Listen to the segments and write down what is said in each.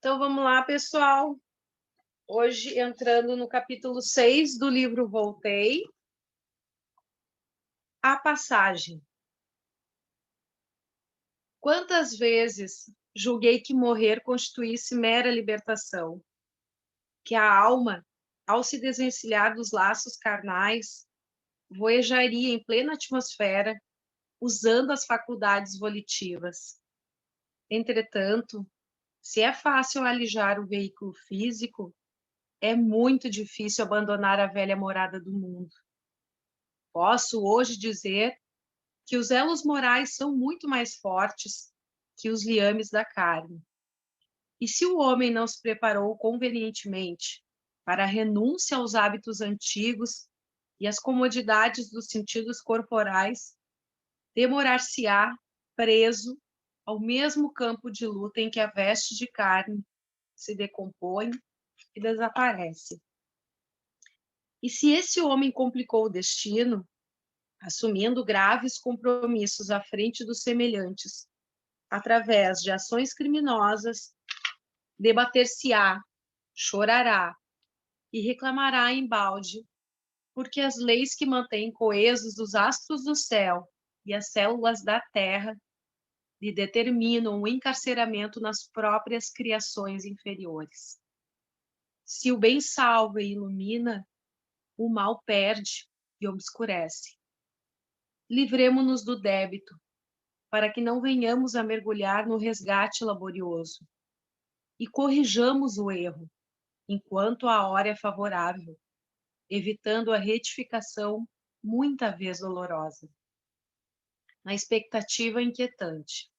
Então vamos lá, pessoal. Hoje entrando no capítulo 6 do livro Voltei, a passagem. Quantas vezes julguei que morrer constituísse mera libertação, que a alma, ao se desvencilhar dos laços carnais, voyajaria em plena atmosfera, usando as faculdades volitivas. Entretanto, se é fácil alijar o veículo físico, é muito difícil abandonar a velha morada do mundo. Posso hoje dizer que os elos morais são muito mais fortes que os liames da carne. E se o homem não se preparou convenientemente para a renúncia aos hábitos antigos e às comodidades dos sentidos corporais, demorar-se-á preso ao mesmo campo de luta em que a veste de carne se decompõe e desaparece. E se esse homem complicou o destino, assumindo graves compromissos à frente dos semelhantes, através de ações criminosas, debater-se-á, chorará e reclamará embalde, porque as leis que mantêm coesos os astros do céu e as células da terra lhe determinam o encarceramento nas próprias criações inferiores. Se o bem salva e ilumina, o mal perde e obscurece. Livremo-nos do débito, para que não venhamos a mergulhar no resgate laborioso, e corrijamos o erro, enquanto a hora é favorável, evitando a retificação muita vez dolorosa. Na expectativa inquietante.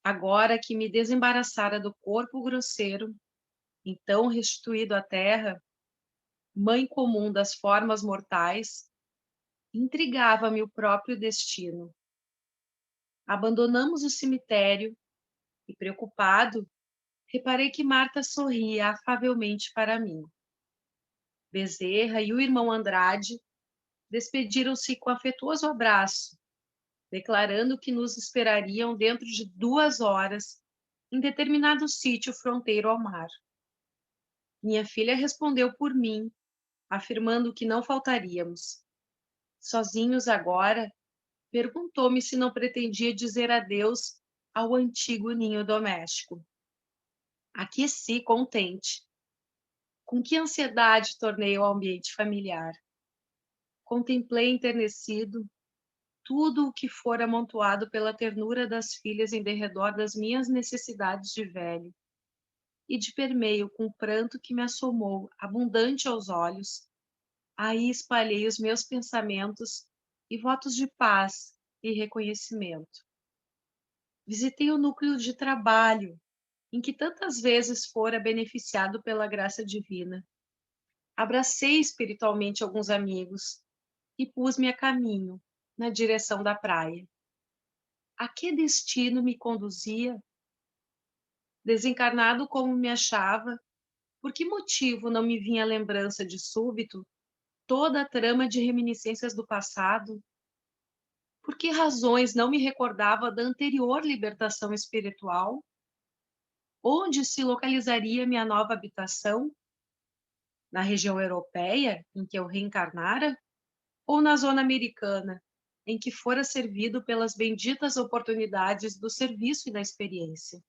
Agora que me desembaraçara do corpo grosseiro, então restituído à terra, mãe comum das formas mortais, intrigava-me o próprio destino. Abandonamos o cemitério e, preocupado, reparei que Marta sorria afavelmente para mim. Bezerra e o irmão Andrade despediram-se com afetuoso abraço, declarando que nos esperariam dentro de 2 horas em determinado sítio fronteiro ao mar. Minha filha respondeu por mim, afirmando que não faltaríamos. Sozinhos agora, perguntou-me se não pretendia dizer adeus ao antigo ninho doméstico. Aqueci contente. Com que ansiedade tornei ao ambiente familiar. Contemplei enternecido tudo o que fora amontoado pela ternura das filhas em derredor das minhas necessidades de velho, e de permeio com o pranto que me assomou, abundante aos olhos, aí espalhei os meus pensamentos e votos de paz e reconhecimento. Visitei o núcleo de trabalho, em que tantas vezes fora beneficiado pela graça divina. Abracei espiritualmente alguns amigos e pus-me a caminho, na direção da praia. A que destino me conduzia? Desencarnado como me achava, por que motivo não me vinha a lembrança de súbito toda a trama de reminiscências do passado? Por que razões não me recordava da anterior libertação espiritual? Onde se localizaria minha nova habitação? Na região europeia, em que eu reencarnara? Ou na zona americana, em que fora servido pelas benditas oportunidades do serviço e da experiência?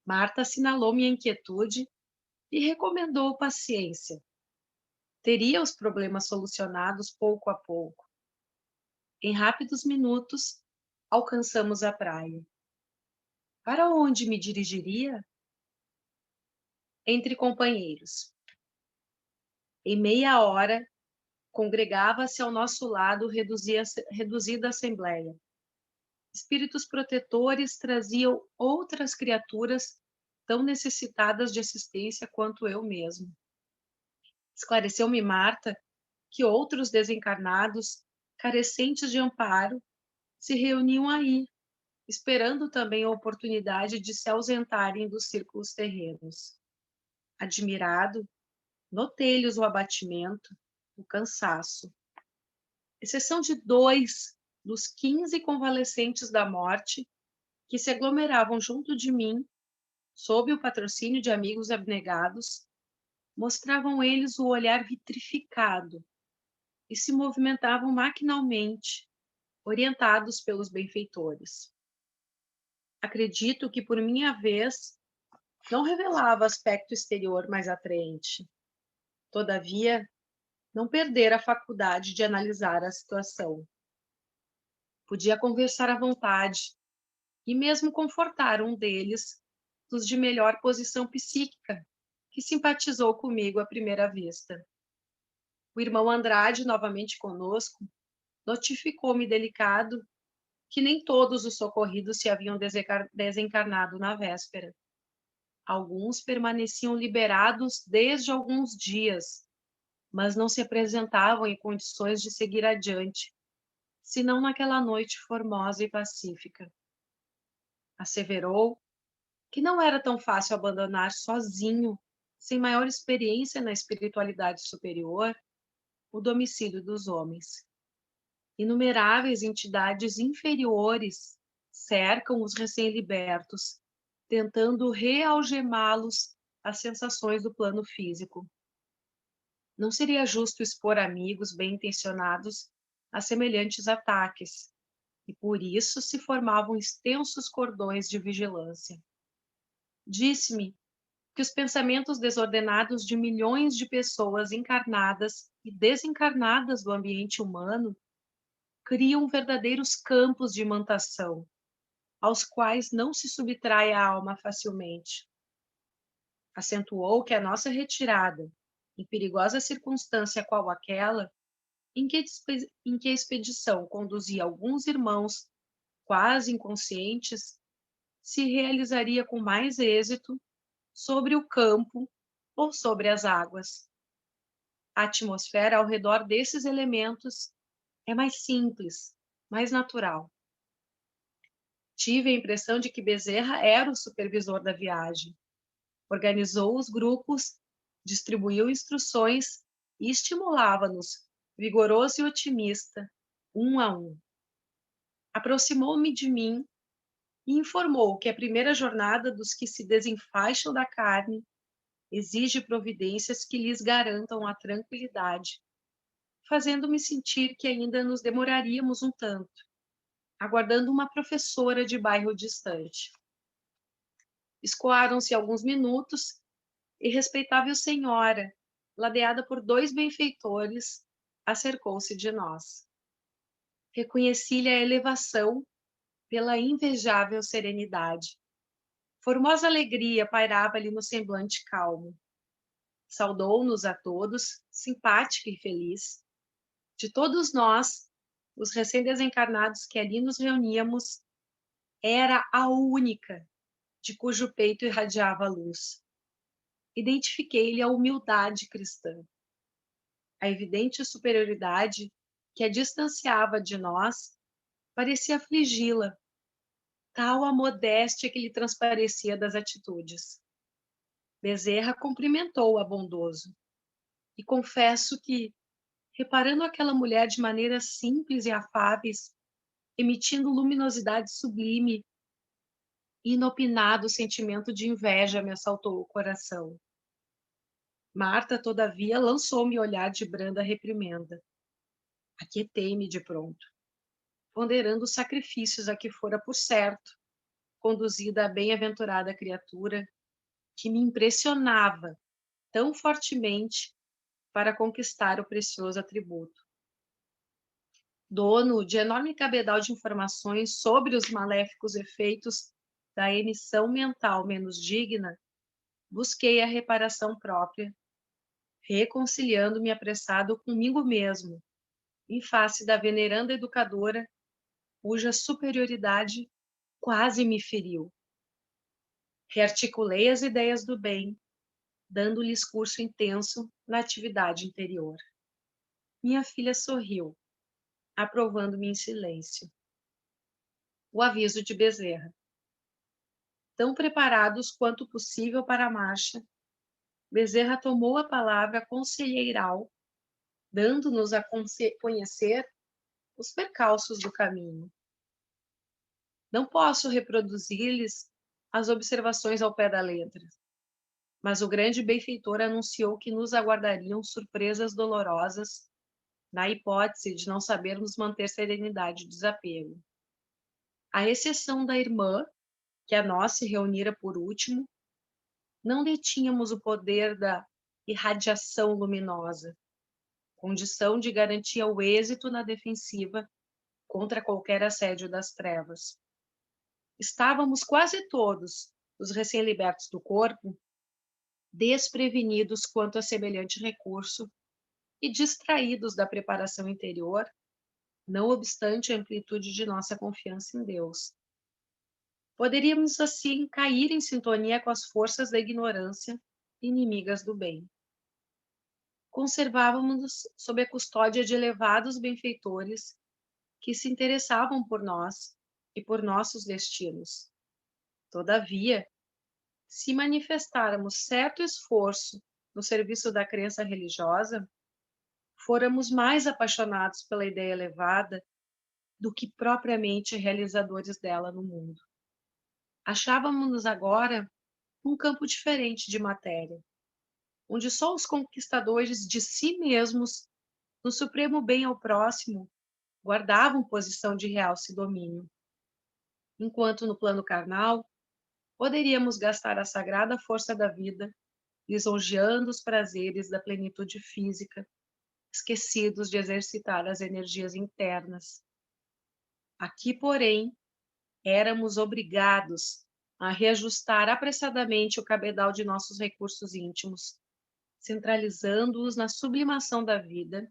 Marta assinalou minha inquietude e recomendou paciência. Teria os problemas solucionados pouco a pouco. Em rápidos minutos, alcançamos a praia. Para onde me dirigiria? Entre companheiros. Em meia hora, congregava-se ao nosso lado reduzida assembleia. Espíritos protetores traziam outras criaturas tão necessitadas de assistência quanto eu mesmo. Esclareceu-me Marta que outros desencarnados, carecentes de amparo, se reuniam aí, esperando também a oportunidade de se ausentarem dos círculos terrenos. Admirado, notei-lhes o abatimento, o cansaço. Exceção de 2 dos 15 convalescentes da morte que se aglomeravam junto de mim sob o patrocínio de amigos abnegados, mostravam eles o olhar vitrificado e se movimentavam maquinalmente, orientados pelos benfeitores. Acredito que, por minha vez, não revelava aspecto exterior mais atraente. Todavia, não perdera a faculdade de analisar a situação. Podia conversar à vontade e mesmo confortar um deles, dos de melhor posição psíquica, que simpatizou comigo à primeira vista. O irmão Andrade, novamente conosco, notificou-me delicado que nem todos os socorridos se haviam desencarnado na véspera. Alguns permaneciam liberados desde alguns dias, mas não se apresentavam em condições de seguir adiante, senão naquela noite formosa e pacífica. Asseverou que não era tão fácil abandonar sozinho, sem maior experiência na espiritualidade superior, o domicílio dos homens. Inumeráveis entidades inferiores cercam os recém-libertos, tentando realgemá-los às sensações do plano físico. Não seria justo expor amigos bem-intencionados a semelhantes ataques, e por isso se formavam extensos cordões de vigilância. Disse-me que os pensamentos desordenados de milhões de pessoas encarnadas e desencarnadas do ambiente humano criam verdadeiros campos de imantação, aos quais não se subtrai a alma facilmente. Acentuou que a nossa retirada, em perigosa circunstância qual aquela, em que a expedição conduzia alguns irmãos quase inconscientes, se realizaria com mais êxito sobre o campo ou sobre as águas. A atmosfera ao redor desses elementos é mais simples, mais natural. Tive a impressão de que Bezerra era o supervisor da viagem. Organizou os grupos, distribuiu instruções e estimulava-nos, vigoroso e otimista, um a um. Aproximou-me de mim e informou que a primeira jornada dos que se desenfaixam da carne exige providências que lhes garantam a tranquilidade, fazendo-me sentir que ainda nos demoraríamos um tanto, aguardando uma professora de bairro distante. Escoaram-se alguns minutos e respeitável senhora, ladeada por 2 benfeitores, acercou-se de nós. Reconheci-lhe a elevação pela invejável serenidade. Formosa alegria pairava-lhe no semblante calmo. Saudou-nos a todos, simpática e feliz. De todos nós, os recém-desencarnados que ali nos reuníamos, era a única de cujo peito irradiava a luz. Identifiquei-lhe a humildade cristã. A evidente superioridade que a distanciava de nós parecia afligi-la, tal a modéstia que lhe transparecia das atitudes. Bezerra cumprimentou-a bondoso, e confesso que, reparando aquela mulher de maneiras simples e afáveis, emitindo luminosidade sublime, inopinado sentimento de inveja me assaltou o coração. Marta, todavia, lançou-me olhar de branda reprimenda. Aquietei-me de pronto, ponderando os sacrifícios a que fora, por certo, conduzida a bem-aventurada criatura que me impressionava tão fortemente para conquistar o precioso atributo. Dono de enorme cabedal de informações sobre os maléficos efeitos da emissão mental menos digna, busquei a reparação própria, reconciliando-me apressado comigo mesmo, em face da veneranda educadora, cuja superioridade quase me feriu. Rearticulei as ideias do bem, dando-lhes curso intenso na atividade interior. Minha filha sorriu, aprovando-me em silêncio. O aviso de Bezerra. Tão preparados quanto possível para a marcha, Bezerra tomou a palavra conselheiral, dando-nos a conhecer os percalços do caminho. Não posso reproduzir-lhes as observações ao pé da letra, mas o grande benfeitor anunciou que nos aguardariam surpresas dolorosas na hipótese de não sabermos manter serenidade e desapego. À exceção da irmã, que a nós se reunira por último, não detínhamos o poder da irradiação luminosa, condição de garantir o êxito na defensiva contra qualquer assédio das trevas. Estávamos quase todos, os recém-libertos do corpo, desprevenidos quanto a semelhante recurso e distraídos da preparação interior, não obstante a amplitude de nossa confiança em Deus. Poderíamos, assim, cair em sintonia com as forças da ignorância, inimigas do bem. Conservávamos-nos sob a custódia de elevados benfeitores que se interessavam por nós e por nossos destinos. Todavia, se manifestáramos certo esforço no serviço da crença religiosa, fôramos mais apaixonados pela ideia elevada do que propriamente realizadores dela no mundo. Achávamos-nos agora num campo diferente de matéria, onde só os conquistadores de si mesmos, no supremo bem ao próximo, guardavam posição de realce e domínio. Enquanto no plano carnal, poderíamos gastar a sagrada força da vida, lisonjeando os prazeres da plenitude física, esquecidos de exercitar as energias internas. Aqui, porém, éramos obrigados a reajustar apressadamente o cabedal de nossos recursos íntimos, centralizando-os na sublimação da vida,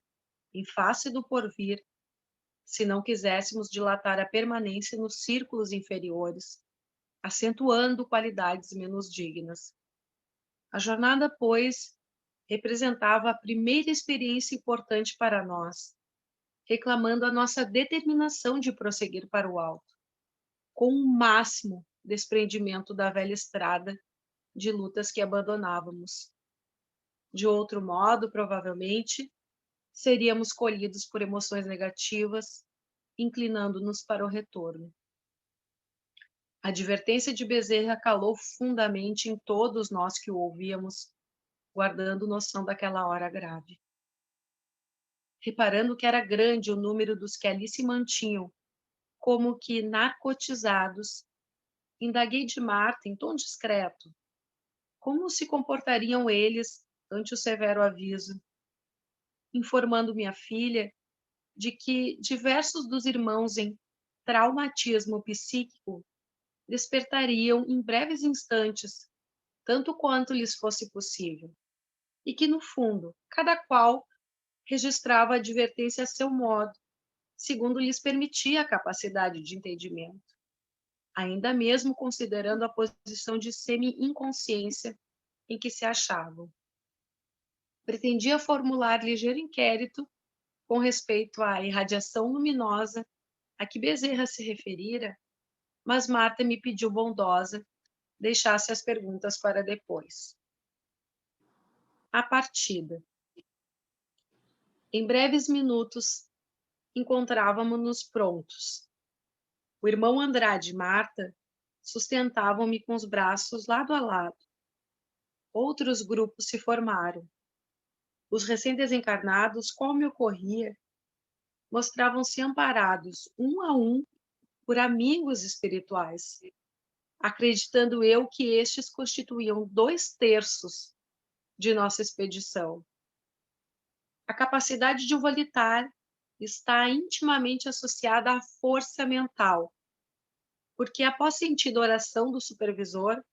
em face do porvir, se não quiséssemos dilatar a permanência nos círculos inferiores, acentuando qualidades menos dignas. A jornada, pois, representava a primeira experiência importante para nós, reclamando a nossa determinação de prosseguir para o alto, com o máximo desprendimento da velha estrada de lutas que abandonávamos. De outro modo, provavelmente, seríamos colhidos por emoções negativas, inclinando-nos para o retorno. A advertência de Bezerra calou fundamente em todos nós que o ouvíamos, guardando noção daquela hora grave. Reparando que era grande o número dos que ali se mantinham, como que narcotizados, indaguei de Marta em tom discreto como se comportariam eles ante o severo aviso, informando minha filha de que diversos dos irmãos em traumatismo psíquico despertariam em breves instantes, tanto quanto lhes fosse possível, e que, no fundo, cada qual registrava a advertência a seu modo, segundo lhes permitia a capacidade de entendimento, ainda mesmo considerando a posição de semi-inconsciência em que se achavam. Pretendia formular ligeiro inquérito com respeito à irradiação luminosa a que Bezerra se referira, mas Marta me pediu bondosa deixasse as perguntas para depois. A partida. Em breves minutos, encontrávamos-nos prontos. O irmão Andrade e Marta sustentavam-me com os braços lado a lado. Outros grupos se formaram. Os recém-desencarnados, como me ocorria, mostravam-se amparados, um a um, por amigos espirituais, acreditando eu que estes constituíam 2/3 de nossa expedição. A capacidade de volitar está intimamente associada à força mental, porque após sentir a oração do supervisor,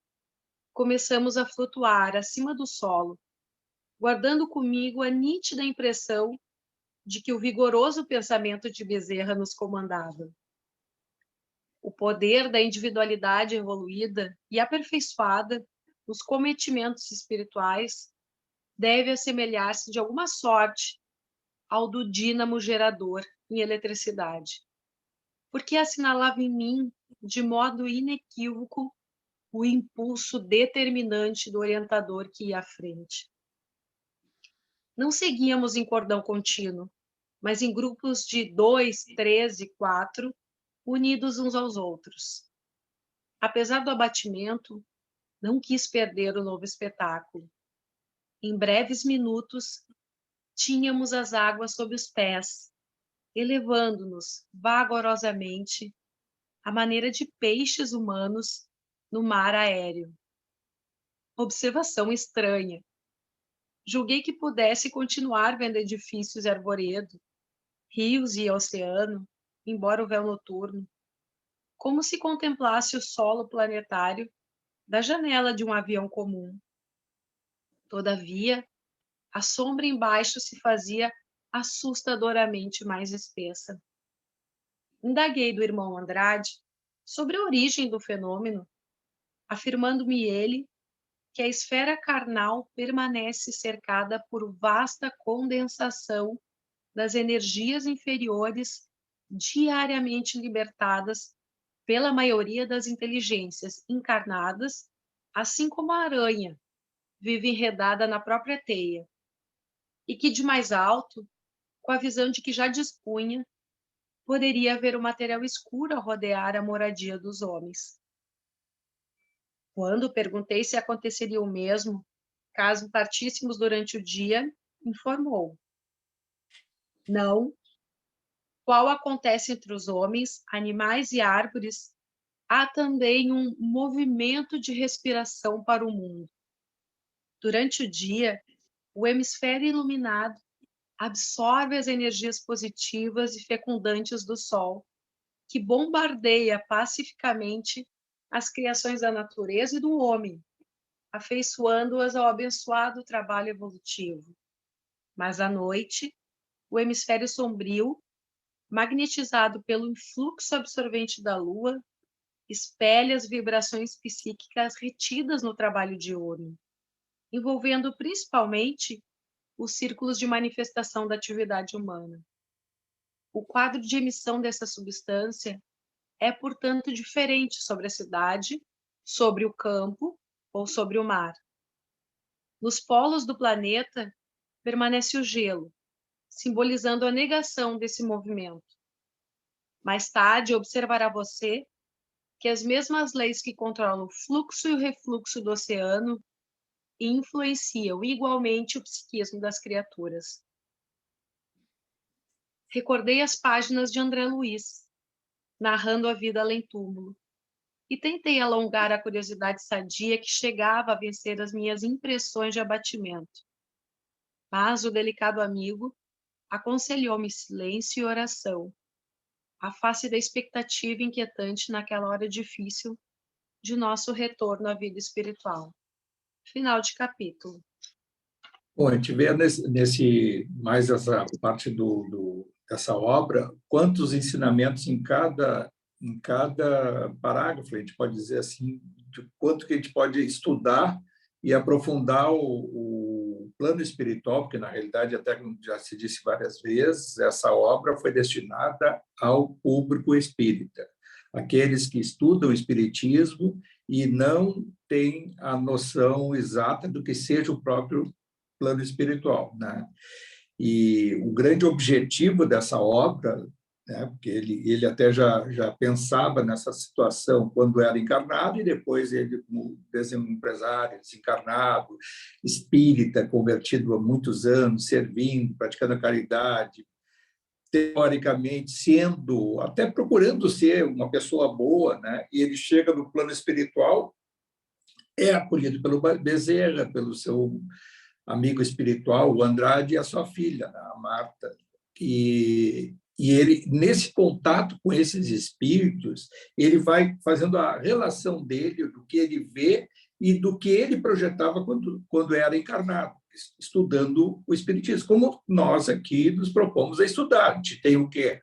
começamos a flutuar acima do solo, guardando comigo a nítida impressão de que o vigoroso pensamento de Bezerra nos comandava. O poder da individualidade evoluída e aperfeiçoada nos cometimentos espirituais deve assemelhar-se de alguma sorte ao do dínamo gerador em eletricidade, porque assinalava em mim, de modo inequívoco, o impulso determinante do orientador que ia à frente. Não seguíamos em cordão contínuo, mas em grupos de 2, 3 e 4, unidos uns aos outros. apesar do abatimento, não quis perder o novo espetáculo. Em breves minutos, tínhamos as águas sob os pés, elevando-nos vagarosamente, à maneira de peixes humanos no mar aéreo. Observação estranha. Julguei que pudesse continuar vendo edifícios e arvoredo, rios e oceano, embora o véu noturno, como se contemplasse o solo planetário da janela de um avião comum. Todavia, a sombra embaixo se fazia assustadoramente mais espessa. Indaguei do irmão Andrade sobre a origem do fenômeno, afirmando-me ele que a esfera carnal permanece cercada por vasta condensação das energias inferiores diariamente libertadas pela maioria das inteligências encarnadas, assim como a aranha vive enredada na própria teia, e que de mais alto, com a visão de que já dispunha, poderia haver um material escuro a rodear a moradia dos homens. Quando perguntei se aconteceria o mesmo, caso partíssemos durante o dia, informou: não, qual acontece entre os homens, animais e árvores, há também um movimento de respiração para o mundo. Durante o dia, o hemisfério iluminado absorve as energias positivas e fecundantes do Sol, que bombardeia pacificamente as criações da natureza e do homem, afeiçoando-as ao abençoado trabalho evolutivo. Mas à noite, o hemisfério sombrio, magnetizado pelo influxo absorvente da Lua, espelha as vibrações psíquicas retidas no trabalho diurno, envolvendo principalmente os círculos de manifestação da atividade humana. O quadro de emissão dessa substância é, portanto, diferente sobre a cidade, sobre o campo ou sobre o mar. Nos polos do planeta permanece o gelo, simbolizando a negação desse movimento. Mais tarde, observará você que as mesmas leis que controlam o fluxo e o refluxo do oceano influenciam igualmente o psiquismo das criaturas. Recordei as páginas de André Luiz, narrando a vida além-túmulo, e tentei alongar a curiosidade sadia que chegava a vencer as minhas impressões de abatimento. Mas o delicado amigo aconselhou-me silêncio e oração, à face da expectativa inquietante naquela hora difícil de nosso retorno à vida espiritual. Final de capítulo. Bom, a gente vê mais essa parte dessa obra, quantos ensinamentos em cada parágrafo, a gente pode dizer assim, de quanto que a gente pode estudar e aprofundar o plano espiritual, porque, na realidade, até como já se disse várias vezes, essa obra foi destinada ao público espírita, aqueles que estudam o espiritismo e não têm a noção exata do que seja o próprio plano espiritual, né? E o grande objetivo dessa obra, né, porque ele até já pensava nessa situação quando era encarnado, e depois ele, como empresário, desencarnado, espírita, convertido há muitos anos, servindo, praticando a caridade, teoricamente até procurando ser uma pessoa boa, né? E ele chega no plano espiritual, é acolhido pelo Bezerra, pelo seu amigo espiritual, o Andrade, e a sua filha, a Marta. E ele, nesse contato com esses espíritos, ele vai fazendo a relação dele, do que ele vê e do que ele projetava quando era encarnado, estudando o espiritismo, como nós aqui nos propomos a estudar. A gente tem o quê?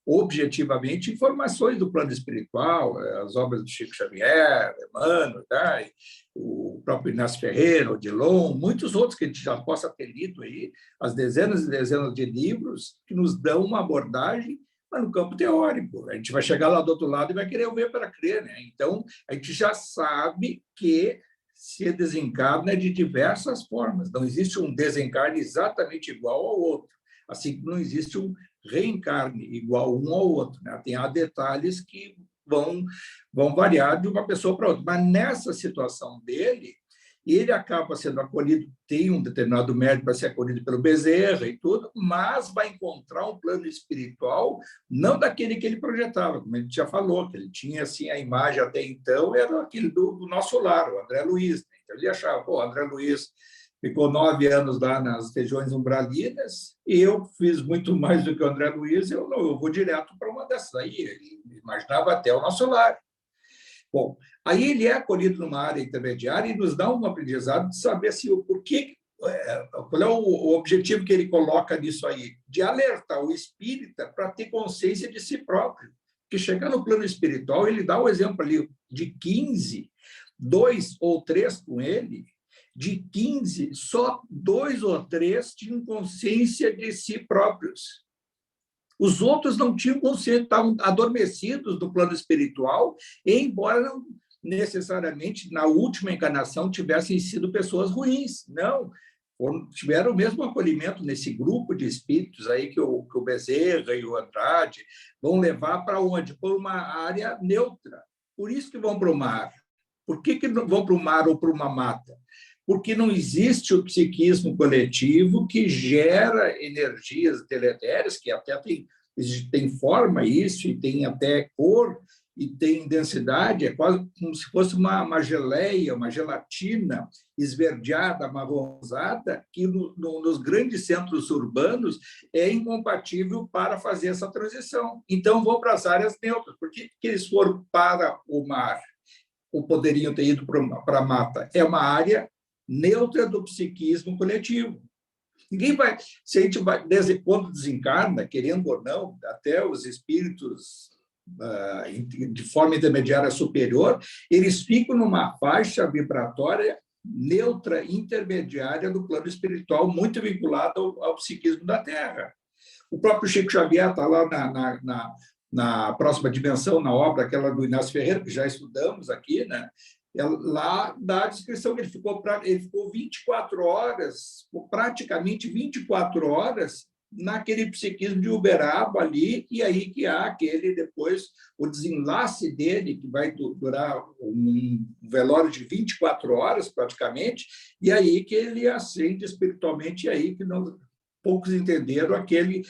Objetivamente, informações do plano espiritual, as obras do Chico Xavier, Emmanuel, né? O próprio Inácio Ferreira, Odilon, muitos outros que a gente já possa ter lido aí, as dezenas e dezenas de livros que nos dão uma abordagem, mas no campo teórico. A gente vai chegar lá do outro lado e vai querer ver para crer, né? Então, a gente já sabe que se desencarna de diversas formas. Não existe um desencarne exatamente igual ao outro, assim como não existe um reencarne igual um ao outro, né? Há detalhes que vão variar de uma pessoa para outra. Mas nessa situação dele, ele acaba sendo acolhido, tem um determinado mérito para ser acolhido pelo Bezerra e tudo, mas vai encontrar um plano espiritual não daquele que ele projetava, como a gente já falou, que ele tinha assim, a imagem até então era aquele do nosso lar, o André Luiz. Né? Então, ele achava, pô, André Luiz ficou 9 anos lá nas regiões umbralinas e eu fiz muito mais do que o André Luiz, eu vou direto para uma dessas aí. Ele imaginava até o nosso lar. Bom, aí ele é acolhido numa área intermediária e nos dá um aprendizado de saber assim, o porquê, qual é o objetivo que ele coloca nisso aí, de alertar o espírita para ter consciência de si próprio. Porque chegar no plano espiritual, ele dá o exemplo ali de 15, 2 ou 3 com ele, de 15, só 2 ou 3 tinham consciência de si próprios. Os outros não tinham consciência, estavam adormecidos do plano espiritual, embora não necessariamente, na última encarnação, tivessem sido pessoas ruins. Não, tiveram o mesmo acolhimento nesse grupo de espíritos aí que o Bezerra e o Andrade vão levar para onde? Para uma área neutra. Por isso que vão para o mar. Por que vão para o mar ou para uma mata? Porque não existe o psiquismo coletivo que gera energias deletérias, que até tem forma isso, e tem até cor, e tem densidade, é quase como se fosse uma geleia, uma gelatina esverdeada, amarronzada, que nos grandes centros urbanos é incompatível para fazer essa transição. Então, vão para as áreas neutras. Por que eles foram para o mar? Ou poderiam ter ido para a mata? É uma área neutra do psiquismo coletivo. Ninguém vai, se a gente vai, desde quando desencarna, querendo ou não, até os espíritos de forma intermediária superior, eles ficam numa faixa vibratória neutra, intermediária do plano espiritual, muito vinculada ao psiquismo da Terra. O próprio Chico Xavier está lá na próxima dimensão, na obra aquela do Inácio Ferreira, que já estudamos aqui, né? Lá dá a descrição que ele ficou 24 horas, praticamente 24 horas, naquele psiquismo de Uberaba ali, e aí que há aquele depois, o desenlace dele, que vai durar um velório de 24 horas, praticamente, e aí que ele ascende espiritualmente, e aí que não, poucos entenderam aquele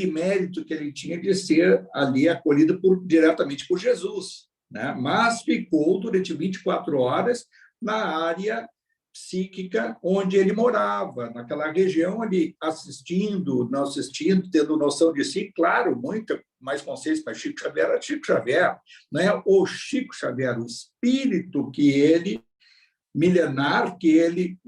mérito que ele tinha de ser ali acolhido diretamente por Jesus. Né? Mas ficou durante 24 horas na área psíquica onde ele morava, naquela região ali, assistindo, não assistindo, tendo noção de si, claro, muito mais consciência, mas Chico Xavier era Chico Xavier, não é o Chico Xavier, o espírito que ele, milenar, que ele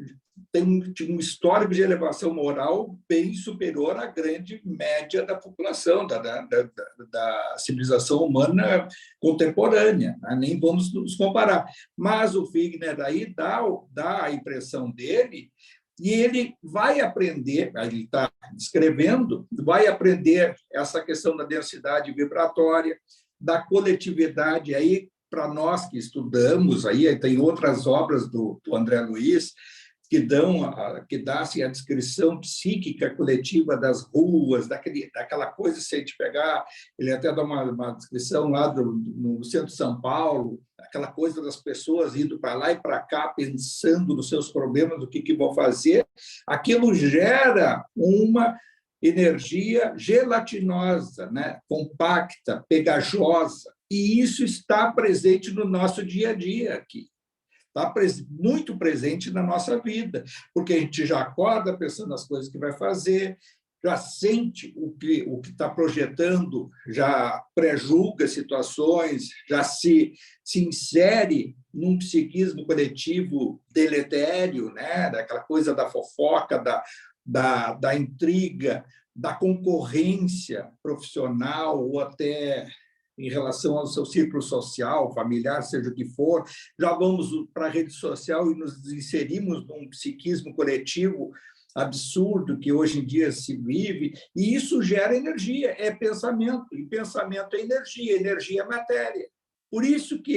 tem um histórico de elevação moral bem superior à grande média da população, da civilização humana contemporânea, né? Nem vamos nos comparar. Mas o Figner aí dá a impressão dele, e ele vai aprender, ele está descrevendo, vai aprender essa questão da densidade vibratória, da coletividade, aí para nós que estudamos, aí tem outras obras do André Luiz, que dá assim, a descrição psíquica coletiva das ruas, daquela coisa, se a gente pegar, ele até dá uma descrição lá no centro de São Paulo, aquela coisa das pessoas indo para lá e para cá, pensando nos seus problemas, o que vão fazer, aquilo gera uma energia gelatinosa, né? Compacta, pegajosa, e isso está presente no nosso dia a dia aqui. Está muito presente na nossa vida, porque a gente já acorda pensando nas coisas que vai fazer, já sente o que está projetando, já pré-julga situações, já se insere num psiquismo coletivo deletério, né? Daquela coisa da fofoca, da intriga, da concorrência profissional ou até em relação ao seu círculo social, familiar, seja o que for, já vamos para a rede social e nos inserimos num psiquismo coletivo absurdo que hoje em dia se vive, e isso gera energia, é pensamento, e pensamento é energia é matéria. Por isso que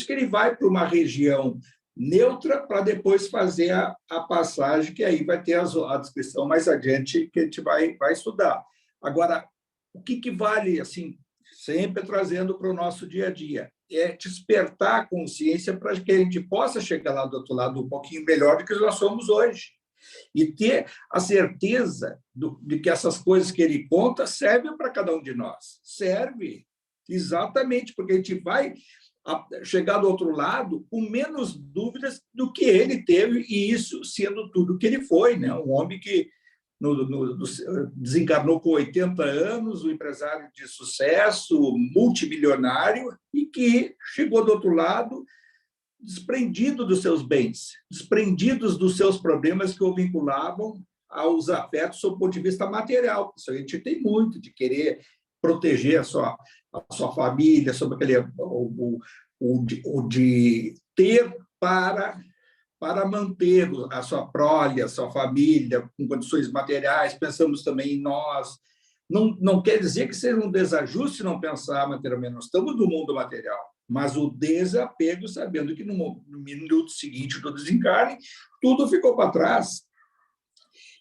ele vai para uma região neutra para depois fazer a passagem, que aí vai ter a descrição mais adiante que a gente vai estudar. Agora, o que vale, assim, sempre trazendo para o nosso dia a dia. É despertar a consciência para que a gente possa chegar lá do outro lado um pouquinho melhor do que nós somos hoje. E ter a certeza de que essas coisas que ele conta servem para cada um de nós. Serve, exatamente, porque a gente vai chegar do outro lado com menos dúvidas do que ele teve, e isso sendo tudo que ele foi, né? Um homem que desencarnou com 80 anos, um empresário de sucesso, multimilionário, e que chegou do outro lado desprendido dos seus bens, desprendidos dos seus problemas que o vinculavam aos afetos sob o ponto de vista material. Isso a gente tem muito, de querer proteger a sua família, sobre aquele, o de ter para manter a sua prole, a sua família, com condições materiais. Pensamos também em nós. Não quer dizer que seja um desajuste não pensar materialmente. Nós estamos no mundo material, mas o desapego, sabendo que no minuto seguinte do desencarne, tudo ficou para trás.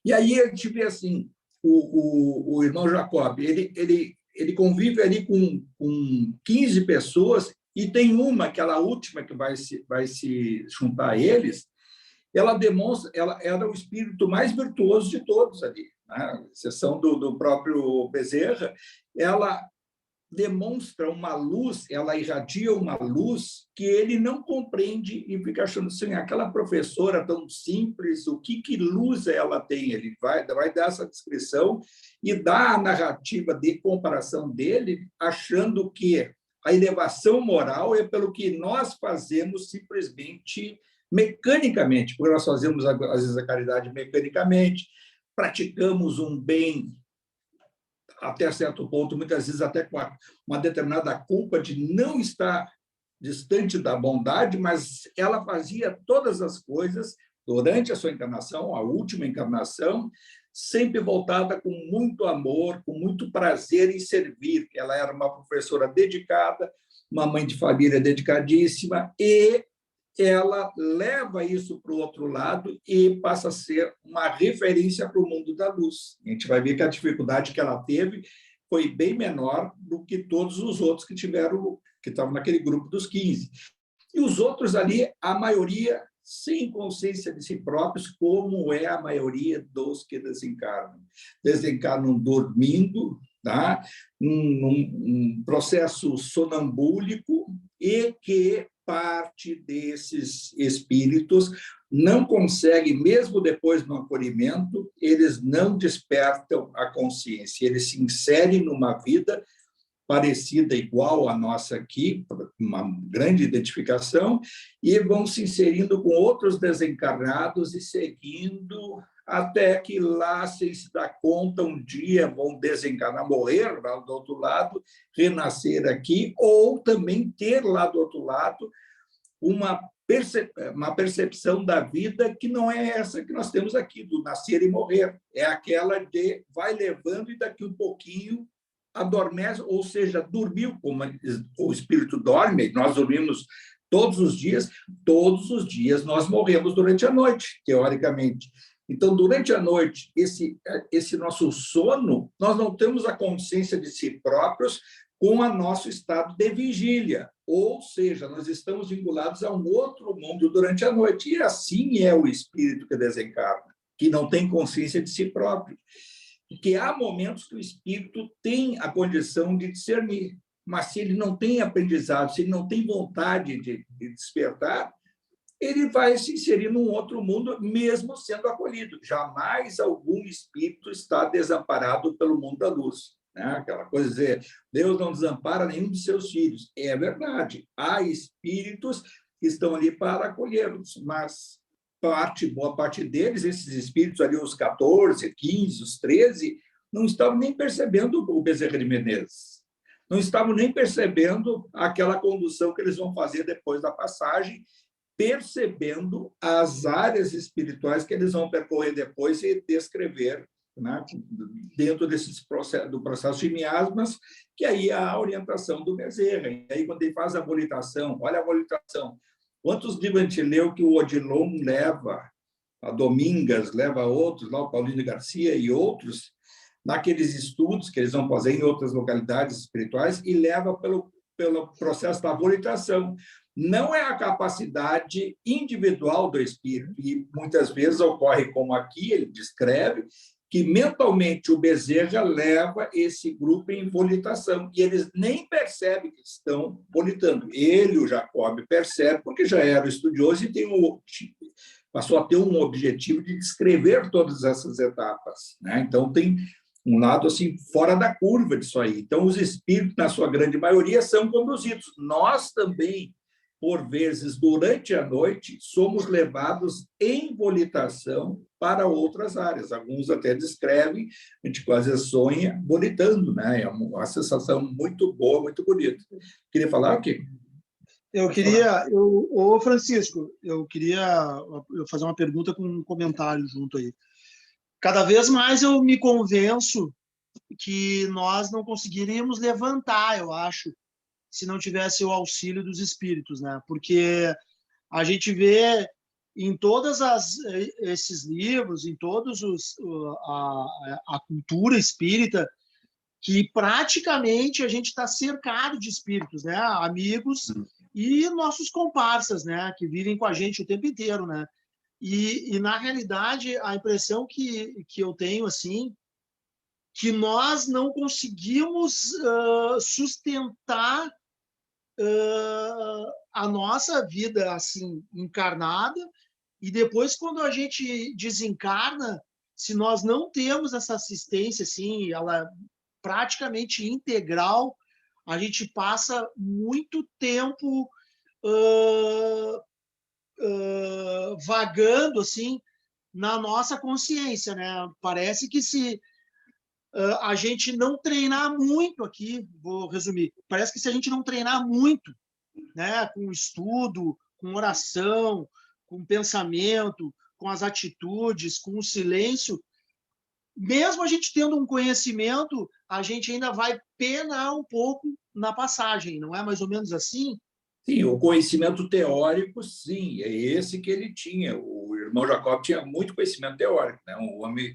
E aí a gente vê assim, o irmão Jacob, ele convive ali com 15 pessoas, e tem uma, aquela última que vai se juntar a eles, ela demonstra, ela era o espírito mais virtuoso de todos ali, né? Exceção do próprio Bezerra. Ela demonstra uma luz, ela irradia uma luz que ele não compreende e fica achando assim, aquela professora tão simples, o que luz ela tem? Ele vai dar essa descrição e dá a narrativa de comparação dele, achando que a elevação moral é pelo que nós fazemos simplesmente mecanicamente, porque nós fazemos, às vezes, a caridade mecanicamente, praticamos um bem até certo ponto, muitas vezes até com uma determinada culpa de não estar distante da bondade, mas ela fazia todas as coisas durante a sua encarnação, a última encarnação, sempre voltada com muito amor, com muito prazer em servir. Ela era uma professora dedicada, uma mãe de família dedicadíssima, e ela leva isso para o outro lado e passa a ser uma referência para o mundo da luz. A gente vai ver que a dificuldade que ela teve foi bem menor do que todos os outros que estavam naquele grupo dos 15. E os outros ali, a maioria sem consciência de si próprios, como é a maioria dos que desencarnam. Desencarnam dormindo, tá? Num processo sonambúlico, e que parte desses espíritos não consegue, mesmo depois do acolhimento, eles não despertam a consciência, eles se inserem numa vida parecida, igual à nossa aqui, uma grande identificação, e vão se inserindo com outros desencarnados e seguindo até que lá, sem se dar conta, um dia vão desencarnar, morrer lá do outro lado, renascer aqui, ou também ter lá do outro lado uma percepção da vida que não é essa que nós temos aqui, do nascer e morrer. É aquela de vai levando e daqui um pouquinho adormece, ou seja, dormiu, como o espírito dorme, nós dormimos todos os dias nós morremos durante a noite, teoricamente. Então, durante a noite, esse nosso sono, nós não temos a consciência de si próprios com o nosso estado de vigília, ou seja, nós estamos vinculados a um outro mundo durante a noite, e assim é o espírito que desencarna, que não tem consciência de si próprio. Porque há momentos que o espírito tem a condição de discernir, mas se ele não tem aprendizado, se ele não tem vontade de despertar, ele vai se inserir num outro mundo, mesmo sendo acolhido. Jamais algum espírito está desamparado pelo mundo da luz, né? Aquela coisa de dizer, Deus não desampara nenhum de seus filhos. É verdade, há espíritos que estão ali para acolhê-los, mas boa parte deles, esses espíritos ali, os 14, 15, os 13, não estavam nem percebendo o Bezerra de Menezes, não estavam nem percebendo aquela condução que eles vão fazer depois da passagem, percebendo as áreas espirituais que eles vão percorrer depois e descrever, né, dentro do processo de miasmas, que aí há a orientação do Bezerra. E aí, quando ele faz a volitação, olha a volitação, quantos livros a gente leu que o Odilon leva, a Domingas leva outros, lá o Paulino Garcia e outros, naqueles estudos que eles vão fazer em outras localidades espirituais e leva pelo processo da volitação. Não é a capacidade individual do espírito, e muitas vezes ocorre como aqui, ele descreve, que mentalmente o Bezerra leva esse grupo em volitação, e eles nem percebem que estão volitando. Ele, o Jacob, percebe, porque já era estudioso e passou a ter um objetivo de descrever todas essas etapas, né? Então, tem um lado assim fora da curva disso aí. Então, os espíritos, na sua grande maioria, são conduzidos. Nós também, por vezes, durante a noite, somos levados em volitação para outras áreas. Alguns até descrevem, a gente quase sonha volitando, né? É uma sensação muito boa, muito bonita. Queria falar o quê? Ô Francisco, eu queria fazer uma pergunta com um comentário junto aí. Cada vez mais eu me convenço que nós não conseguiríamos levantar, eu acho, se não tivesse o auxílio dos espíritos, né? Porque a gente vê em todos esses livros, em todos a cultura espírita, que praticamente a gente está cercado de espíritos, né? Amigos e nossos comparsas, né? Que vivem com a gente o tempo inteiro, né? E na realidade, a impressão que eu tenho, assim, que nós não conseguimos sustentar a nossa vida, assim, encarnada, e depois, quando a gente desencarna, se nós não temos essa assistência, assim, ela praticamente integral, a gente passa muito tempo vagando, assim, na nossa consciência, né? Parece que se a gente não treinar muito aqui, vou resumir, parece que se a gente não treinar muito, né, com estudo, com oração, com pensamento, com as atitudes, com o silêncio, mesmo a gente tendo um conhecimento, a gente ainda vai penar um pouco na passagem, não é mais ou menos assim? Sim, o conhecimento teórico, sim, é esse que ele tinha. O irmão Jacob tinha muito conhecimento teórico, né? Um homem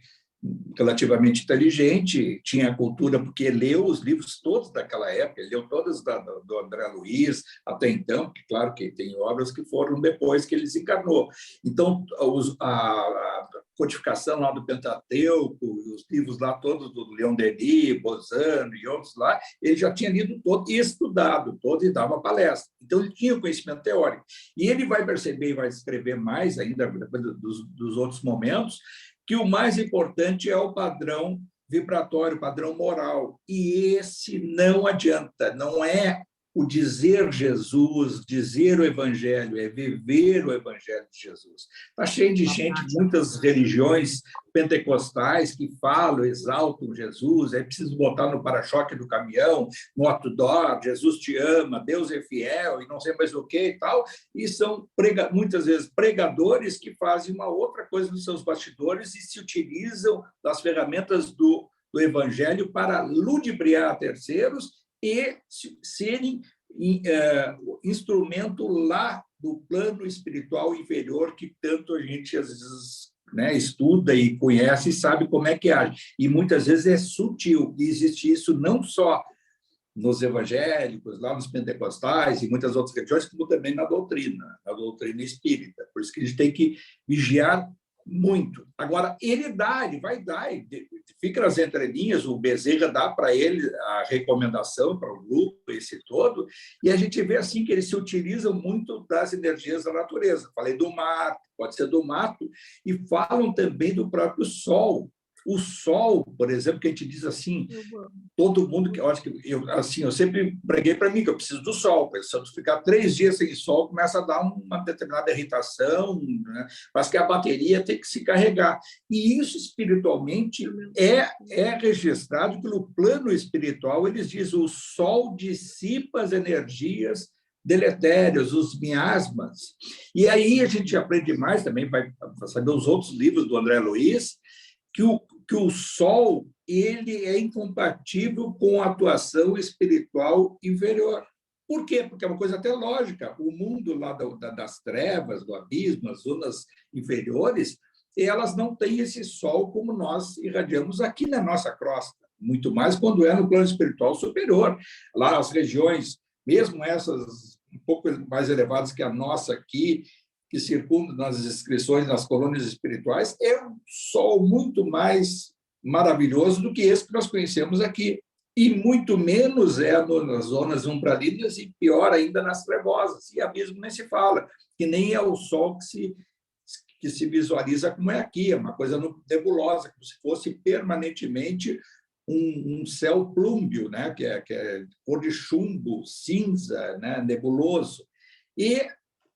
relativamente inteligente, tinha a cultura, porque leu os livros todos daquela época, ele leu todos do André Luiz até então, que claro que tem obras que foram depois que ele se encarnou. Então, a codificação lá do Pentateuco, os livros lá todos do Leon Denis, Bozano e outros lá, ele já tinha lido todo e estudado todo e dava palestra. Então, ele tinha o conhecimento teórico. E ele vai perceber e vai escrever mais ainda depois dos outros momentos, que o mais importante é o padrão vibratório, o padrão moral. E esse não adianta, não é o dizer Jesus, dizer o Evangelho, é viver o Evangelho de Jesus. Está cheio de gente, muitas religiões pentecostais que falam, exaltam Jesus, é preciso botar no para-choque do caminhão, no outdoor, Jesus te ama, Deus é fiel, e não sei mais o que e tal, e são muitas vezes pregadores que fazem uma outra coisa nos seus bastidores e se utilizam das ferramentas do Evangelho para ludibriar terceiros e serem instrumento lá do plano espiritual inferior que tanto a gente, às vezes, né, estuda e conhece e sabe como é que age. E muitas vezes é sutil, e existe isso não só nos evangélicos, lá nos pentecostais e muitas outras religiões, como também na doutrina espírita. Por isso que a gente tem que vigiar muito. Agora, ele vai dar, fica nas entrelinhas, o Bezerra dá para ele a recomendação para o grupo, esse todo, e a gente vê assim que eles se utilizam muito das energias da natureza. Falei do mato, pode ser do mato, e falam também do próprio sol. O sol, por exemplo, que a gente diz assim, todo mundo que eu acho que eu sempre preguei para mim que eu preciso do sol, se eu ficar 3 dias sem sol, começa a dar uma determinada irritação, né? Mas que a bateria tem que se carregar. E isso espiritualmente é registrado pelo plano espiritual, eles dizem o sol dissipa as energias deletérias, os miasmas. E aí a gente aprende mais também, vai saber os outros livros do André Luiz, que o sol ele é incompatível com a atuação espiritual inferior. Por quê? Porque é uma coisa até lógica. O mundo lá das trevas, do abismo, as zonas inferiores, elas não têm esse sol como nós irradiamos aqui na nossa crosta, muito mais quando é no plano espiritual superior. Lá as regiões, mesmo essas um pouco mais elevadas que a nossa aqui, que circundam nas inscrições, nas colônias espirituais, é um sol muito mais maravilhoso do que esse que nós conhecemos aqui. E muito menos nas zonas umbralinas e pior ainda nas trevosas. E abismo nem se fala, que nem é o sol que se visualiza como é aqui, é uma coisa nebulosa, como se fosse permanentemente um céu plúmbio, né? que é cor de chumbo, cinza, né? Nebuloso. E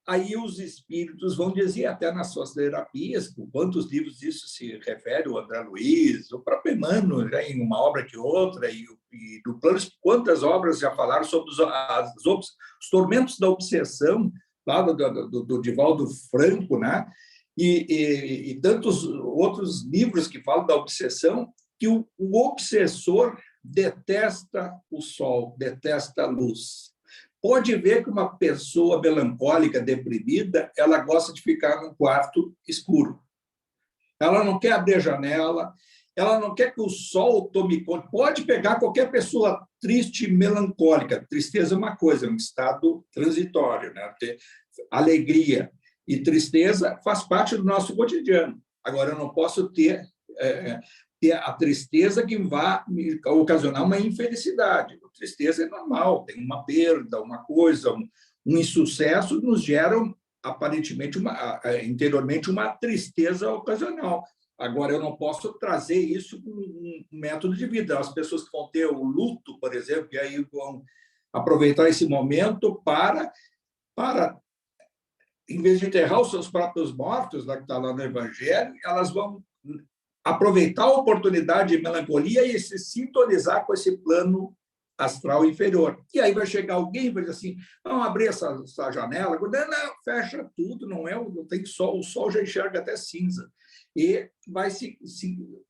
aí os espíritos vão dizer, até nas suas terapias, quantos livros isso se refere, o André Luiz, o próprio Emmanuel, já em uma obra que outra, e do plano, quantas obras já falaram sobre os tormentos da obsessão, lá do Divaldo Franco, né? E tantos outros livros que falam da obsessão, que o obsessor detesta o sol, detesta a luz. Pode ver que uma pessoa melancólica, deprimida, ela gosta de ficar num quarto escuro. Ela não quer abrir a janela, ela não quer que o sol tome conta. Pode pegar qualquer pessoa triste e melancólica. Tristeza é uma coisa, é um estado transitório, né? Ter alegria e tristeza faz parte do nosso cotidiano. Agora, eu não posso ter a tristeza que vai me ocasionar uma infelicidade. A tristeza é normal, tem uma perda, uma coisa, um insucesso nos gera, aparentemente, interiormente, uma tristeza ocasional. Agora, eu não posso trazer isso como um método de vida. As pessoas que vão ter o luto, por exemplo, e aí vão aproveitar esse momento para em vez de enterrar os seus próprios mortos, lá que está lá no Evangelho, elas vão aproveitar a oportunidade de melancolia e se sintonizar com esse plano astral inferior. E aí vai chegar alguém e vai dizer assim, vamos abrir essa janela. Não, fecha tudo, não tem sol, o sol já enxerga até cinza. E vai se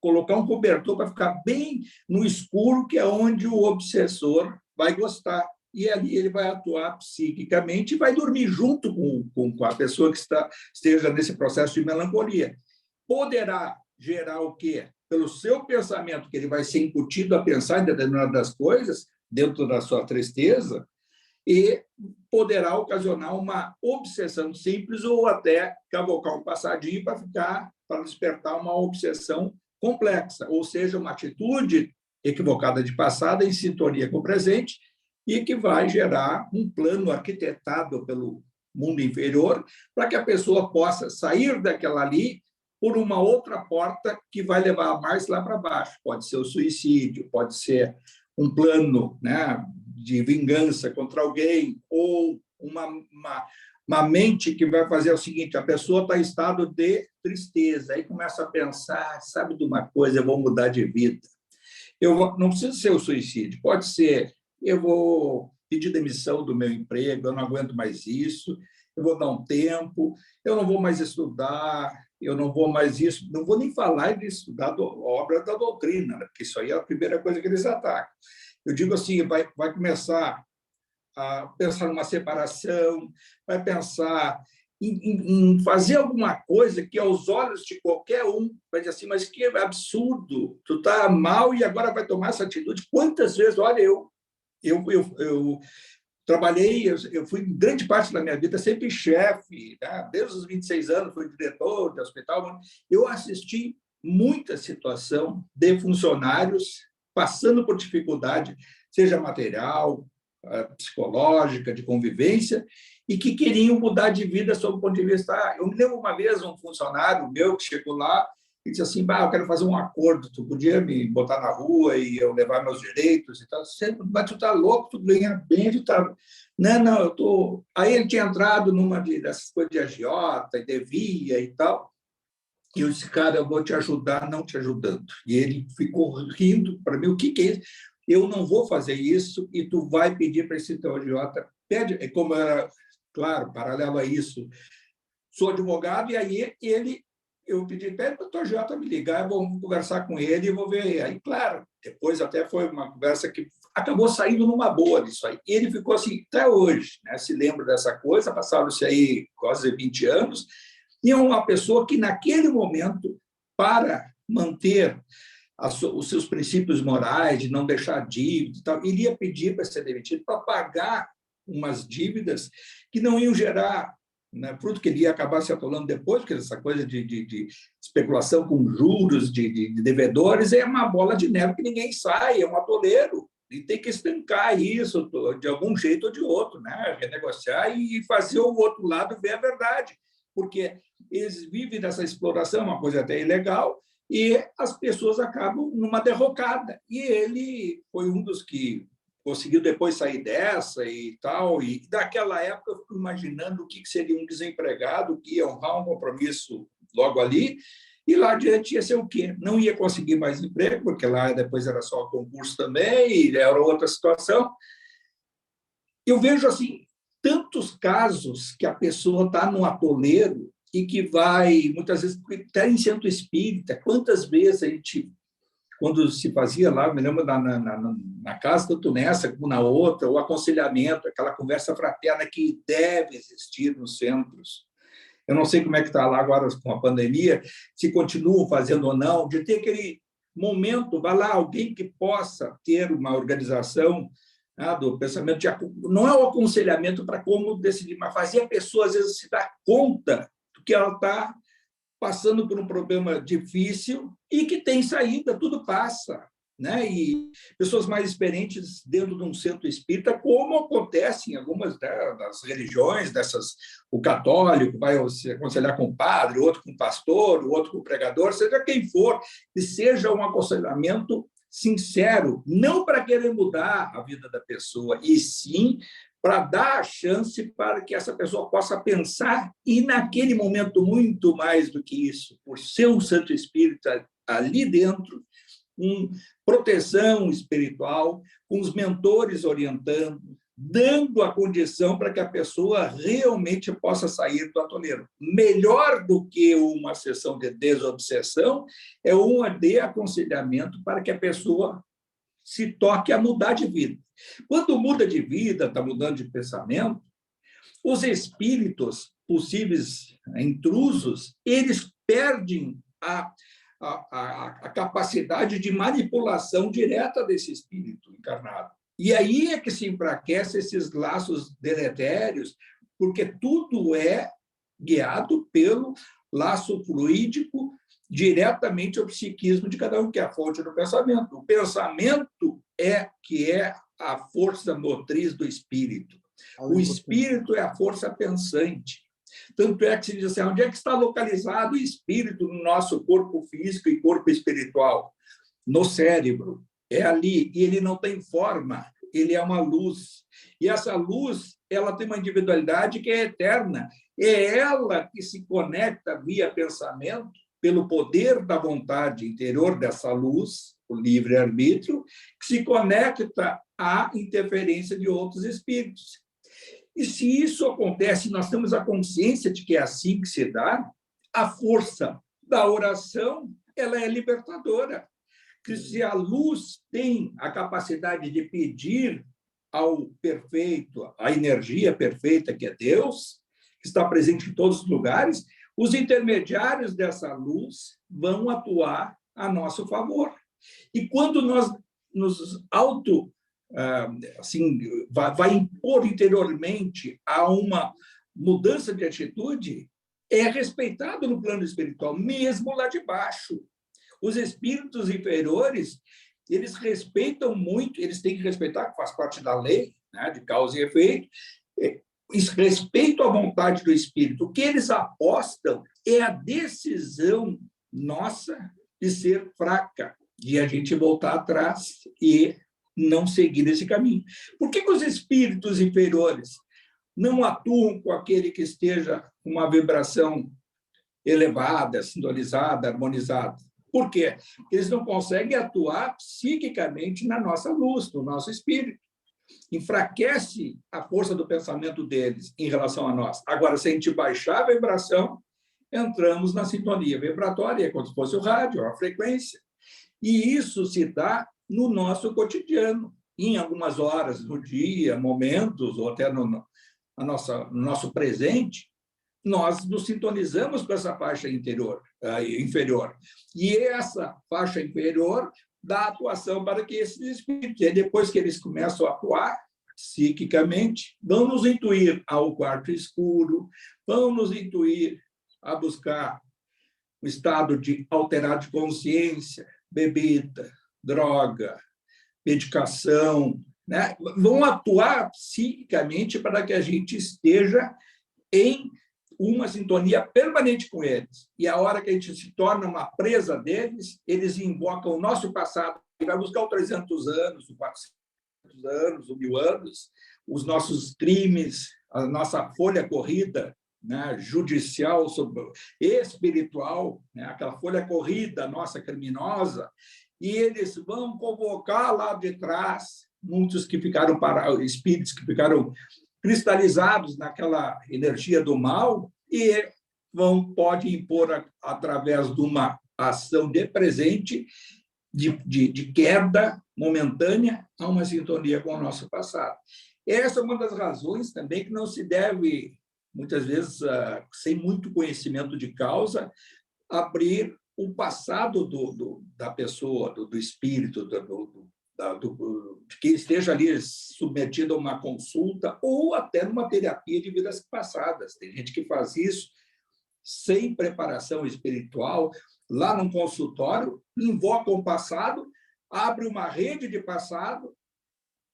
colocar um cobertor para ficar bem no escuro, que é onde o obsessor vai gostar. E ali ele vai atuar psiquicamente e vai dormir junto com a pessoa que esteja nesse processo de melancolia. Poderá gerar o quê? Pelo seu pensamento, que ele vai ser incutido a pensar em determinadas coisas dentro da sua tristeza, e poderá ocasionar uma obsessão simples ou até cavocar um passadinho para despertar uma obsessão complexa, ou seja, uma atitude equivocada de passada em sintonia com o presente e que vai gerar um plano arquitetado pelo mundo inferior para que a pessoa possa sair daquela ali por uma outra porta que vai levar mais lá para baixo. Pode ser o suicídio, pode ser um plano, né, de vingança contra alguém, ou uma mente que vai fazer o seguinte, a pessoa está em estado de tristeza, aí começa a pensar, sabe de uma coisa, eu vou mudar de vida. Não precisa ser o suicídio, pode ser, eu vou pedir demissão do meu emprego, eu não aguento mais isso, eu vou dar um tempo, eu não vou mais estudar, eu não vou mais isso, não vou nem falar de estudar a obra da doutrina, né? Porque isso aí é a primeira coisa que eles atacam. Eu digo assim, vai começar a pensar numa separação, vai pensar em fazer alguma coisa que, aos olhos de qualquer um, vai dizer assim, mas que absurdo, tu está mal e agora vai tomar essa atitude. Quantas vezes, olha, eu trabalhei, eu fui, grande parte da minha vida, sempre chefe, né? Desde os 26 anos, fui diretor de hospital. Eu assisti muita situação de funcionários passando por dificuldade, seja material, psicológica, de convivência, e que queriam mudar de vida sob o ponto de vista... Eu me lembro uma vez um funcionário meu que chegou lá e disse assim, eu quero fazer um acordo, tu podia me botar na rua e eu levar meus direitos e tal. Mas tu tá louco, tu ganha bem, tu tá... Não, eu tô... Aí ele tinha entrado numa dessas coisas de agiota, e devia e tal, e eu disse, cara, eu vou te ajudar não te ajudando. E ele ficou rindo para mim, o que é isso? Eu não vou fazer isso e tu vai pedir para esse teu agiota, pede, como era, claro, paralelo a isso, sou advogado, e aí eu pedi, pede para o teu agiota me ligar, eu vou conversar com ele e vou ver. Aí, claro, depois até foi uma conversa que acabou saindo numa boa disso aí. E ele ficou assim, até hoje, né? Se lembra dessa coisa, passaram-se aí quase 20 anos, E é uma pessoa que, naquele momento, para manter os seus princípios morais, de não deixar dívida e tal, iria pedir para ser demitido, para pagar umas dívidas que não iam gerar, né, fruto, que ele ia acabar se atolando depois, porque essa coisa de especulação com juros de devedores é uma bola de neve que ninguém sai, é um atoleiro, e tem que estancar isso de algum jeito ou de outro, né? Renegociar e fazer o outro lado ver a verdade, porque eles vivem dessa exploração, uma coisa até ilegal, e as pessoas acabam numa derrocada. E ele foi um dos que conseguiu depois sair dessa e tal, e daquela época eu fico imaginando o que seria um desempregado que ia honrar um compromisso logo ali, e lá adiante ia ser o quê? Não ia conseguir mais emprego, porque lá depois era só concurso também, e era outra situação. Eu vejo assim tantos casos que a pessoa está num atoleiro e que vai, muitas vezes, até em centro espírita. Quantas vezes a gente, quando se fazia lá, me lembro na casa, tanto nessa como na outra, o aconselhamento, aquela conversa fraterna que deve existir nos centros. Eu não sei como é que está lá agora com a pandemia, se continuam fazendo ou não, de ter aquele momento, vai lá, alguém que possa ter uma organização, né, do pensamento, não é o aconselhamento para como decidir, mas fazer a pessoa, às vezes, se dar conta do que ela está passando por um problema difícil e que tem saída, tudo passa, né? E pessoas mais experientes dentro de um centro espírita, como acontece em algumas das religiões, o católico vai se aconselhar com o padre, o outro com o pastor, o outro com o pregador, seja quem for, que seja um aconselhamento sincero, não para querer mudar a vida da pessoa, e sim para dar a chance para que essa pessoa possa pensar, e naquele momento, muito mais do que isso, por ser um santo espírita ali dentro, com proteção espiritual, com os mentores orientando, dando a condição para que a pessoa realmente possa sair do atoleiro. Melhor do que uma sessão de desobsessão é uma de aconselhamento para que a pessoa se toque a mudar de vida. Quando muda de vida, está mudando de pensamento, os espíritos possíveis intrusos, eles perdem a capacidade de manipulação direta desse espírito encarnado. E aí é que se enfraquecem esses laços deletérios, porque tudo é guiado pelo laço fluídico diretamente ao psiquismo de cada um, que é a fonte do pensamento. O pensamento é que é a força motriz do espírito. O espírito é a força pensante. Tanto é que se diz assim, onde é que está localizado o espírito no nosso corpo físico e corpo espiritual? No cérebro. É ali. E ele não tem forma, ele é uma luz. E essa luz, ela tem uma individualidade que é eterna. É ela que se conecta via pensamento, pelo poder da vontade interior dessa luz, o livre-arbítrio, que se conecta à interferência de outros espíritos. E se isso acontece, nós temos a consciência de que é assim que se dá, a força da oração, ela é libertadora. Que se a luz tem a capacidade de pedir ao perfeito, a energia perfeita que é Deus, que está presente em todos os lugares, os intermediários dessa luz vão atuar a nosso favor. E quando nós nos vai impor interiormente a uma mudança de atitude, é respeitado no plano espiritual, mesmo lá de baixo. Os espíritos inferiores, eles respeitam muito, eles têm que respeitar, que faz parte da lei, né, de causa e efeito, respeito à vontade do espírito. O que eles apostam é a decisão nossa de ser fraca, de a gente voltar atrás e não seguir esse caminho. Por que os espíritos inferiores não atuam com aquele que esteja com uma vibração elevada, sintonizada, harmonizada? Por quê? Porque eles não conseguem atuar psiquicamente na nossa luz, no nosso espírito. Enfraquece a força do pensamento deles em relação a nós. Agora, se a gente baixar a vibração, entramos na sintonia vibratória, como se fosse o rádio, a frequência. E isso se dá no nosso cotidiano, em algumas horas no dia, momentos, ou até no nosso presente. nós nos sintonizamos com essa faixa inferior. E essa faixa inferior dá atuação para que esses espíritos, e depois que eles começam a atuar psiquicamente, vão nos intuir ao quarto escuro, vão nos intuir a buscar um estado alterado de consciência, bebida, droga, medicação, né? Vão atuar psiquicamente para que a gente esteja em uma sintonia permanente com eles. E a hora que a gente se torna uma presa deles, eles invocam o nosso passado, e vai buscar os 300 anos, os 400 anos, os 1000 anos, os nossos crimes, a nossa folha corrida, né, judicial, espiritual, né, aquela folha corrida nossa criminosa, e eles vão convocar lá de trás muitos que ficaram espíritos que ficaram cristalizados naquela energia do mal e pode impor, através de uma ação de presente, de queda momentânea, a uma sintonia com o nosso passado. Essa é uma das razões também que não se deve, muitas vezes, sem muito conhecimento de causa, abrir o passado da pessoa, do espírito, de quem esteja ali submetido a uma consulta ou até numa terapia de vidas passadas. Tem gente que faz isso sem preparação espiritual, lá num consultório, invoca o passado, abre uma rede de passado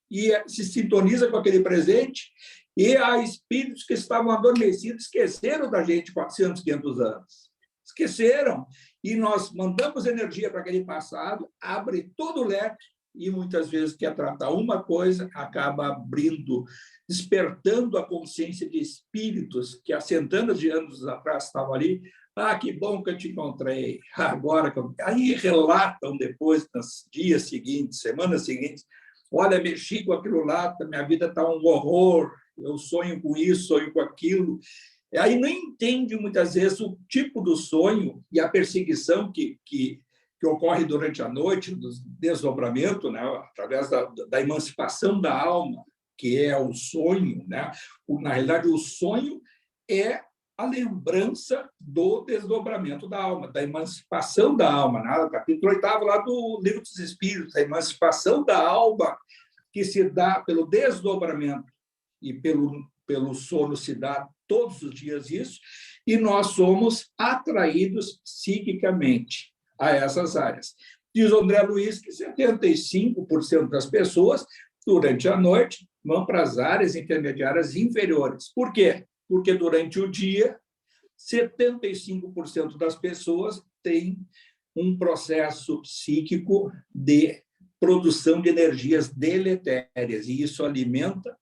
e se sintoniza com aquele presente, e há espíritos que estavam adormecidos, esqueceram da gente 400, 500 anos. Esqueceram. E nós mandamos energia para aquele passado, abre todo o leque, e muitas vezes quer tratar uma coisa, acaba abrindo, despertando a consciência de espíritos que há centenas de anos atrás estavam ali. Ah, que bom que eu te encontrei. Agora, aí relatam depois, nos dias seguintes, semanas seguintes, olha, mexi com aquilo lá, minha vida está um horror, eu sonho com isso, sonho com aquilo. Aí não entende, muitas vezes, o tipo do sonho e a perseguição que ocorre durante a noite, do desdobramento, né? Através da emancipação da alma, que é o sonho. Né? Na realidade, o sonho é a lembrança do desdobramento da alma, da emancipação da alma. Né? O capítulo 8º lá do Livro dos Espíritos, a emancipação da alma, que se dá pelo desdobramento e pelo sono se dá todos os dias isso, e nós somos atraídos psiquicamente a essas áreas. Diz o André Luiz que 75% das pessoas, durante a noite, vão para as áreas intermediárias inferiores. Por quê? Porque durante o dia, 75% das pessoas têm um processo psíquico de produção de energias deletérias, e isso alimenta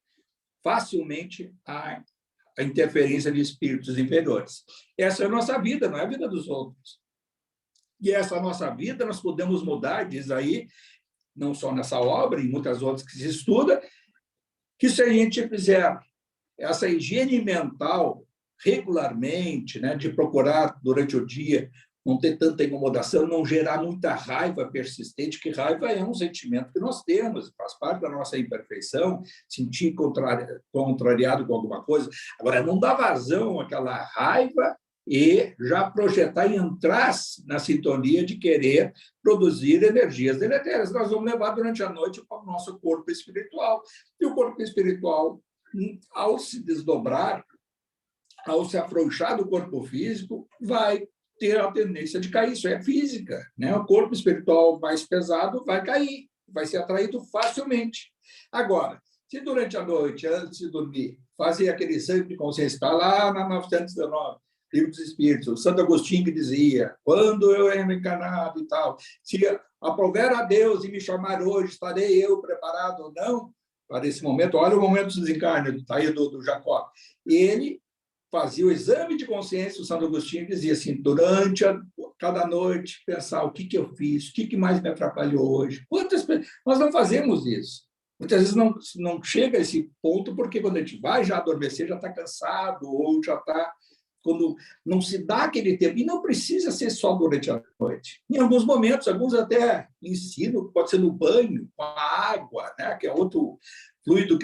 facilmente a interferência de espíritos inferiores. Essa é a nossa vida, não é a vida dos outros. E essa nossa vida nós podemos mudar, diz aí, não só nessa obra, em muitas outras que se estuda, que se a gente fizer essa higiene mental regularmente, né, de procurar durante o dia não ter tanta incomodação, não gerar muita raiva persistente, que raiva é um sentimento que nós temos, faz parte da nossa imperfeição, sentir contrariado com alguma coisa. Agora, não dá vazão àquela raiva e já projetar e entrar na sintonia de querer produzir energias deletérias. Nós vamos levar durante a noite para o nosso corpo espiritual. E o corpo espiritual, ao se desdobrar, ao se afrouxar do corpo físico, vai ter a tendência de cair. Isso é física, né? O corpo espiritual mais pesado vai cair, vai ser atraído facilmente. Agora, se durante a noite, antes de dormir, fazer aquele exame de consciência, está lá na 919, Livro dos Espíritos, o Santo Agostinho que dizia, quando eu era encarnado e tal, se aprover a Deus e me chamar hoje, estarei eu preparado ou não para esse momento? Olha o momento do desencarne, está aí do Jacó. Ele fazia o exame de consciência, o Santo Agostinho dizia assim, durante cada noite, pensar o que eu fiz, o que mais me atrapalhou hoje. Nós não fazemos isso. Muitas vezes não chega a esse ponto, porque quando a gente vai já adormecer, já está cansado, ou já está... Quando não se dá aquele tempo, e não precisa ser só durante a noite. Em alguns momentos, alguns até ensinam, pode ser no banho, com a água, né? Que é outro fluido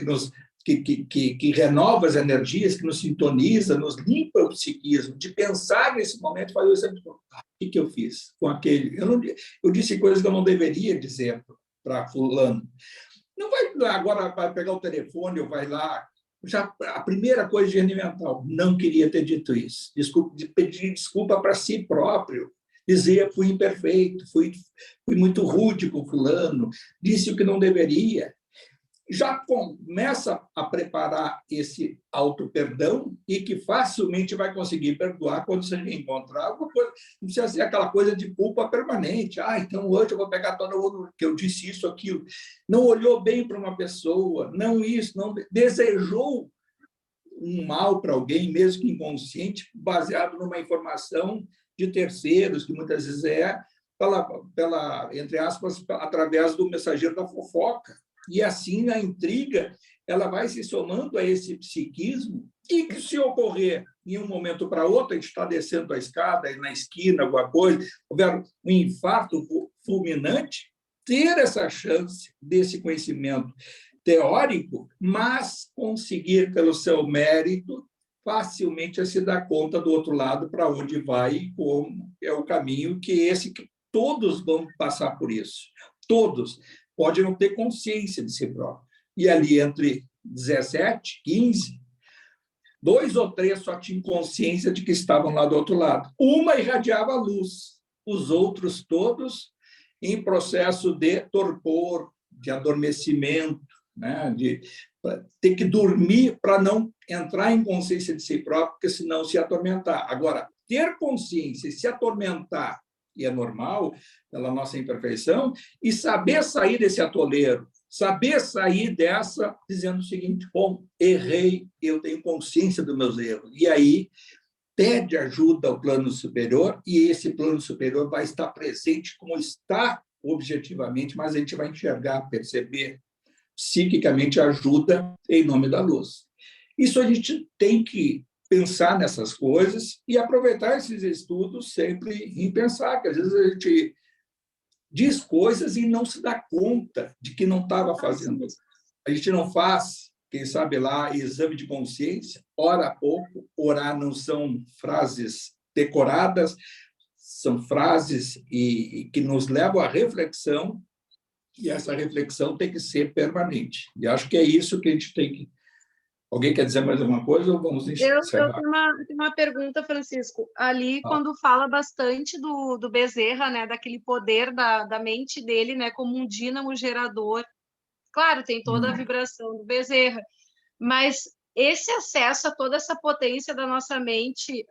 que renova as energias, que nos sintoniza, nos limpa o psiquismo, de pensar nesse momento, fazer sempre, o que eu fiz com aquele? Eu disse coisas que eu não deveria dizer para fulano. Não vai lá agora vai pegar o telefone ou vai lá. Já a primeira coisa de higiene mental, não queria ter dito isso. Pedir desculpa para si próprio. Dizer fui imperfeito, fui muito rude com fulano, disse o que não deveria. Já começa a preparar esse auto-perdão e que facilmente vai conseguir perdoar quando você encontrar alguma coisa. Não precisa ser aquela coisa de culpa permanente. Então hoje eu vou pegar todo mundo que eu disse isso, aquilo. Não olhou bem para uma pessoa, não isso, não desejou um mal para alguém, mesmo que inconsciente, baseado numa informação de terceiros, que muitas vezes entre aspas, através do mensageiro da fofoca. E assim a intriga ela vai se somando a esse psiquismo e que se ocorrer em um momento para outro, a gente está descendo a escada, na esquina, alguma coisa, houver um infarto fulminante, ter essa chance desse conhecimento teórico, mas conseguir, pelo seu mérito, facilmente se dar conta do outro lado para onde vai e como é o caminho que todos vão passar por isso. Todos. Pode não ter consciência de si próprio. E ali, entre 17, 15, 2 ou 3 só tinham consciência de que estavam lá do outro lado. Uma irradiava a luz, os outros todos em processo de torpor, de adormecimento, né? De ter que dormir para não entrar em consciência de si próprio, porque senão se atormentar. Agora, ter consciência e se atormentar, e é normal, pela nossa imperfeição, e saber sair desse atoleiro, saber sair dessa dizendo o seguinte, bom, errei, eu tenho consciência dos meus erros. E aí, pede ajuda ao plano superior, e esse plano superior vai estar presente como está objetivamente, mas a gente vai enxergar, perceber, psiquicamente ajuda em nome da luz. Isso a gente tem que pensar nessas coisas e aproveitar esses estudos sempre em pensar, que às vezes a gente diz coisas e não se dá conta de que não estava fazendo. A gente não faz, quem sabe lá, exame de consciência, ora pouco, orar não são frases decoradas, são frases que nos levam à reflexão, e essa reflexão tem que ser permanente. E acho que é isso que a gente tem que... Alguém quer dizer mais alguma coisa ou vamos encerrar? Eu tenho uma pergunta, Francisco. Ali, quando fala bastante do Bezerra, né, daquele poder da mente dele, né, como um dínamo gerador. Claro, tem toda a vibração do Bezerra, mas esse acesso a toda essa potência da nossa mente,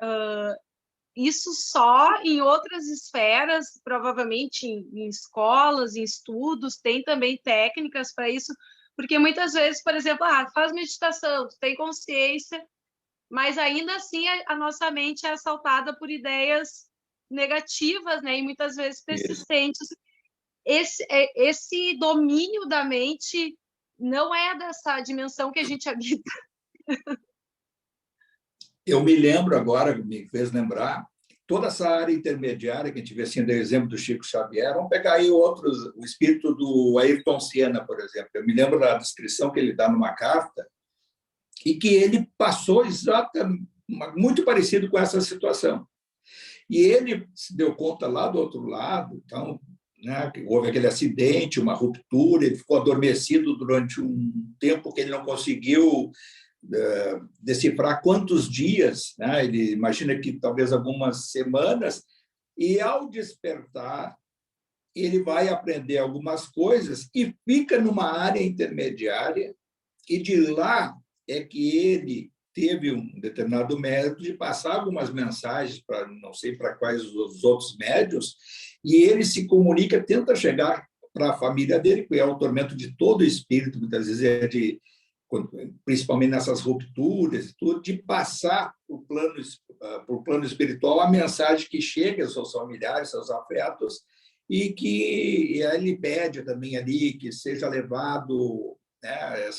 isso só em outras esferas, provavelmente em escolas, em estudos, tem também técnicas para isso. Porque muitas vezes, por exemplo, faz meditação, tu tem consciência, mas ainda assim a nossa mente é assaltada por ideias negativas, né? E muitas vezes persistentes. Esse domínio da mente não é dessa dimensão que a gente habita. Eu me lembro agora, me fez lembrar, toda essa área intermediária, que a gente vê assim, do exemplo do Chico Xavier, vamos pegar aí outros, o espírito do Ayrton Senna, por exemplo. Eu me lembro da descrição que ele dá numa carta, e que ele passou exatamente, muito parecido com essa situação. E ele se deu conta lá do outro lado, então, né, houve aquele acidente, uma ruptura, ele ficou adormecido durante um tempo que ele não conseguiu decifrar quantos dias, né? Ele imagina que talvez algumas semanas, e ao despertar, ele vai aprender algumas coisas e fica numa área intermediária, e de lá é que ele teve um determinado método de passar algumas mensagens para não sei para quais os outros médios, e ele se comunica, tenta chegar para a família dele, que é o tormento de todo o espírito, muitas vezes principalmente nessas rupturas, tudo, de passar para o plano espiritual a mensagem que chega aos seus familiares, aos seus afetos, e que ele pede também ali que seja levado, né,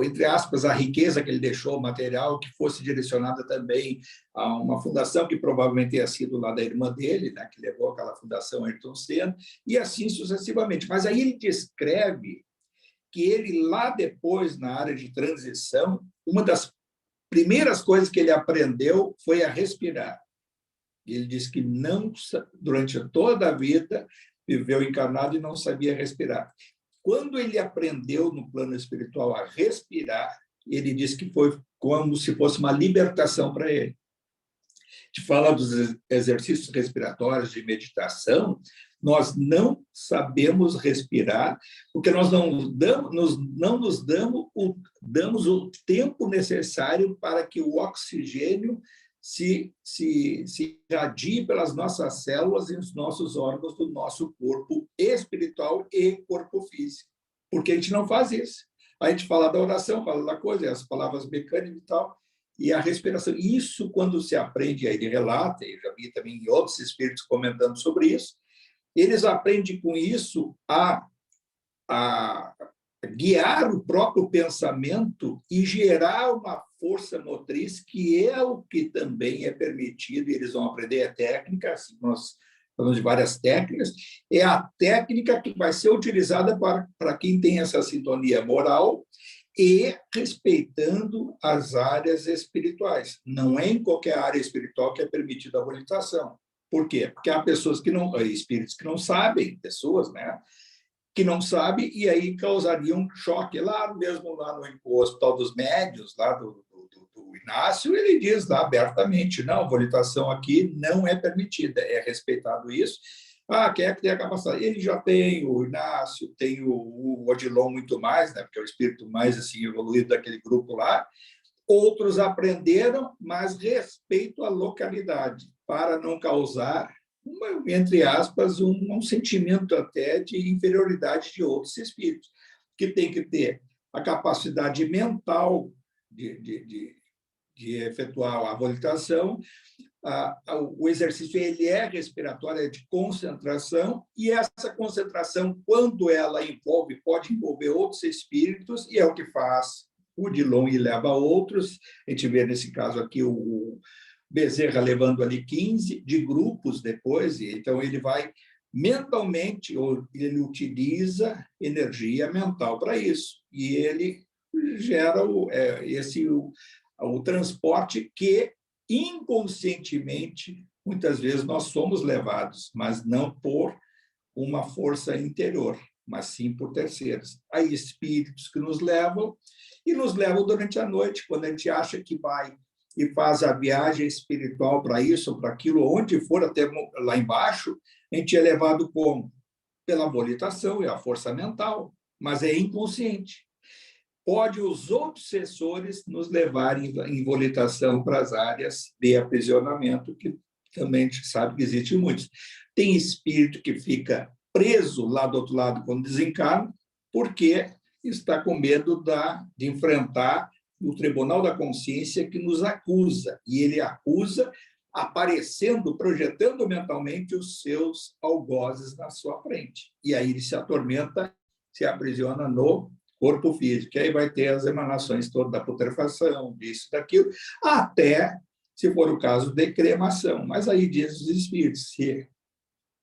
entre aspas, a riqueza que ele deixou, o material, que fosse direcionada também a uma fundação que provavelmente tenha sido lá da irmã dele, né, que levou aquela fundação Ayrton Senna, e assim sucessivamente. Mas aí ele descreve que ele, lá depois, na área de transição, uma das primeiras coisas que ele aprendeu foi a respirar. Ele disse que não, durante toda a vida, viveu encarnado e não sabia respirar. Quando ele aprendeu no plano espiritual a respirar, ele disse que foi como se fosse uma libertação para ele. A gente fala dos exercícios respiratórios de meditação, nós não sabemos respirar, porque nós não nos damos o tempo necessário para que o oxigênio se irradie pelas nossas células e os nossos órgãos do nosso corpo espiritual e corpo físico. Porque a gente não faz isso. A gente fala da oração, fala da coisa, as palavras mecânicas e tal, e a respiração. Isso, quando se aprende, aí ele relata, eu já vi também outros espíritos comentando sobre isso, eles aprendem com isso a guiar o próprio pensamento e gerar uma força motriz, que é o que também é permitido, e eles vão aprender a técnica, assim, nós falamos de várias técnicas, é a técnica que vai ser utilizada para quem tem essa sintonia moral e respeitando as áreas espirituais. Não é em qualquer área espiritual que é permitida a volitação. Por quê? Porque há pessoas que não, espíritos que não sabem, pessoas, né, que não sabem, e aí causariam um choque. Lá mesmo, lá no Hospital dos Médios, lá do Inácio, ele diz lá abertamente, não, volitação aqui não é permitida, é respeitado isso. Quem é que tem a capacidade? Ele já tem, o Inácio, tem o Odilon muito mais, né, porque é o espírito mais assim, evoluído daquele grupo lá. Outros aprenderam, mas respeito à localidade, para não causar, entre aspas, um sentimento até de inferioridade de outros espíritos, que tem que ter a capacidade mental de efetuar a volitação. O exercício ele é respiratório, é de concentração, e essa concentração, quando ela envolve, pode envolver outros espíritos, e é o que faz o Odilon e leva outros. A gente vê nesse caso aqui o Bezerra levando ali 15 de grupos depois, e então ele vai mentalmente, ou ele utiliza energia mental para isso, e ele gera o transporte que inconscientemente muitas vezes nós somos levados, mas não por uma força interior, mas sim por terceiros. Há espíritos que nos levam e nos levam durante a noite, quando a gente acha que vai e faz a viagem espiritual para isso ou para aquilo, onde for, até lá embaixo, a gente é levado como? Pela volitação e a força mental, mas é inconsciente. Pode os obsessores nos levarem em volitação para as áreas de aprisionamento, que também a gente sabe que existem muitos. Tem espírito que fica preso lá do outro lado quando desencarna, porque está com medo de enfrentar o Tribunal da Consciência, que nos acusa, e ele acusa aparecendo, projetando mentalmente os seus algozes na sua frente. E aí ele se atormenta, se aprisiona no corpo físico, que aí vai ter as emanações todas da putrefação, disso, daquilo, até, se for o caso, de cremação. Mas aí diz os espíritos, se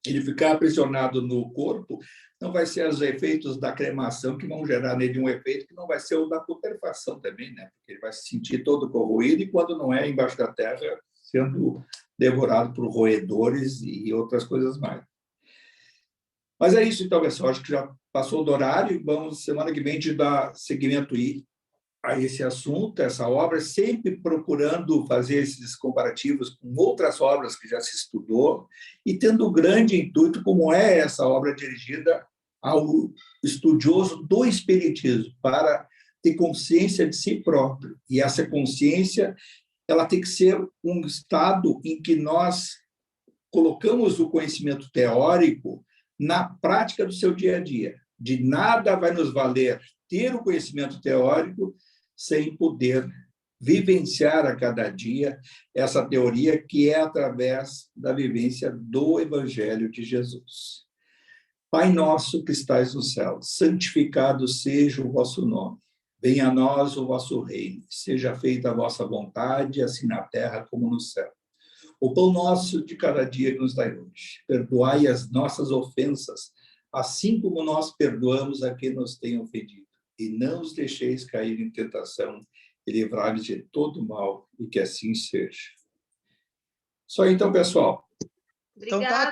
ele ficar aprisionado no corpo, não vai ser os efeitos da cremação que vão gerar nele um efeito que não vai ser o da putrefação também, né? Porque ele vai se sentir todo corroído e, quando não é, embaixo da terra, sendo devorado por roedores e outras coisas mais. Mas é isso, então, pessoal. Acho que já passou do horário. Vamos, semana que vem, te dar seguimento a esse assunto, essa obra, sempre procurando fazer esses comparativos com outras obras que já se estudou e tendo o grande intuito, como é essa obra dirigida ao estudioso do espiritismo, para ter consciência de si próprio. E essa consciência, ela tem que ser um estado em que nós colocamos o conhecimento teórico na prática do seu dia a dia. De nada vai nos valer ter o conhecimento teórico sem poder vivenciar a cada dia essa teoria, que é através da vivência do Evangelho de Jesus. Pai nosso que estais no céu, santificado seja o vosso nome. Venha a nós o vosso reino. Seja feita a vossa vontade, assim na terra como no céu. O pão nosso de cada dia nos dai hoje. Perdoai as nossas ofensas, assim como nós perdoamos a quem nos tem ofendido. e não os deixeis cair em tentação, e livrai-nos de todo mal, e que assim seja. Só então, pessoal. Então tá, Obrigada.